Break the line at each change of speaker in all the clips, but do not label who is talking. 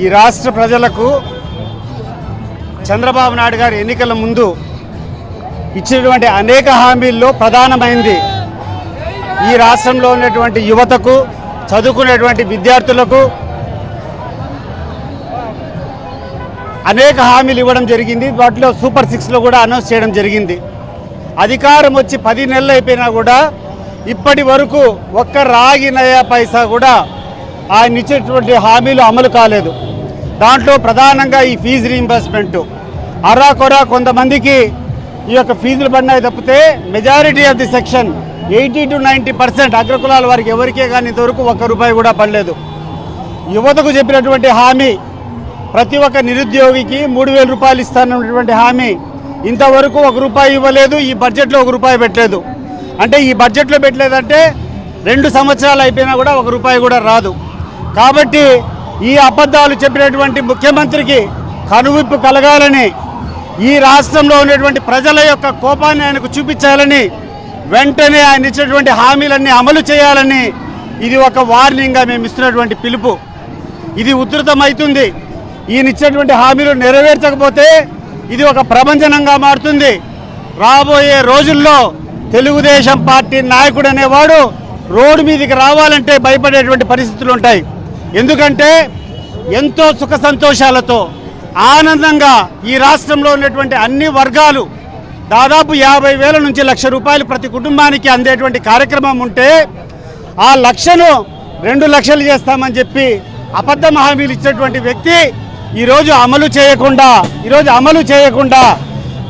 ఈ రాష్ట్ర ప్రజలకు చంద్రబాబు నాయుడు గారు ఎన్నికల ముందు ఇచ్చినటువంటి అనేక హామీల్లో ప్రధానమైంది ఈ రాష్ట్రంలో ఉన్నటువంటి యువతకు, చదువుకునేటువంటి విద్యార్థులకు అనేక హామీలు ఇవ్వడం జరిగింది. వాటిలో సూపర్ 6లో కూడా అనౌన్స్ చేయడం జరిగింది. అధికారం వచ్చి 10 నెలలు అయిపోయినా కూడా ఇప్పటి వరకు ఒక్క రాగి నయా పైసా కూడా ఆయన ఇచ్చేటువంటి హామీలు అమలు కాలేదు. దాంట్లో ప్రధానంగా ఈ ఫీజు రీయింబర్స్మెంట్ అరాకొరా కొంతమందికి ఈ యొక్క ఫీజులు పడినాయి తప్పితే majority of the section 80 to 90% అగ్రకులాల వారికి ఎవరికే కానీ ఇంతవరకు ₹1 కూడా పడలేదు. యువతకు చెప్పినటువంటి హామీ ప్రతి ఒక్క నిరుద్యోగికి ₹3,000 ఇస్తానన్నటువంటి హామీ ఇంతవరకు ₹1 ఇవ్వలేదు. ఈ బడ్జెట్లో ₹1 పెట్టలేదు. అంటే ఈ బడ్జెట్లో పెట్టలేదంటే 2 సంవత్సరాలు అయిపోయినా కూడా ₹1 కూడా రాదు. కాబట్టి ఈ అబద్ధాలు చెప్పినటువంటి ముఖ్యమంత్రికి కనువిప్పు కలగాలని, ఈ రాష్ట్రంలో ఉన్నటువంటి ప్రజల యొక్క కోపాన్ని ఆయనకు చూపించాలని, వెంటనే ఆయన ఇచ్చినటువంటి హామీలన్నీ అమలు చేయాలని ఇది ఒక వార్నింగ్గా మేము ఇస్తున్నటువంటి పిలుపు. ఇది ఉధృతమవుతుంది. ఈయన ఇచ్చినటువంటి హామీలు నెరవేర్చకపోతే ఇది ఒక ప్రభంజనంగా మారుతుంది. రాబోయే రోజుల్లో తెలుగుదేశం పార్టీ నాయకుడు అనేవాడు రోడ్డు మీదకి రావాలంటే భయపడేటువంటి పరిస్థితులు ఉంటాయి. ఎందుకంటే ఎంతో సుఖ సంతోషాలతో ఆనందంగా ఈ రాష్ట్రంలో ఉన్నటువంటి అన్ని వర్గాలు దాదాపు 50,000 నుంచి ₹1,00,000 ప్రతి కుటుంబానికి అందేటువంటి కార్యక్రమం ఉంటే ఆ లక్షను 2 లక్షలు చేస్తామని చెప్పి అబద్ధం హామీలు ఇచ్చేటువంటి వ్యక్తి ఈరోజు అమలు చేయకుండా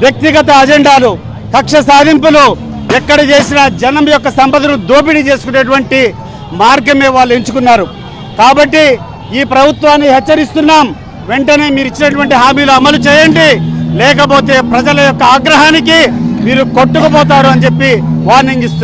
వ్యక్తిగత అజెండాలు, కక్ష సాధింపులు ఎక్కడ చేసినా జనం యొక్క సంపదను దోపిడీ చేసుకునేటువంటి మార్గమే వాళ్ళు ఎంచుకున్నారు. కాబట్టి ఈ ప్రభుత్వాన్ని హెచ్చరిస్తున్నాం, వెంటనే మీరు ఇచ్చినటువంటి హామీలు అమలు చేయండి, లేకపోతే ప్రజల యొక్క ఆగ్రహానికి మీరు కొట్టుకుపోతారు అని చెప్పి వార్నింగ్ ఇస్తున్నారు.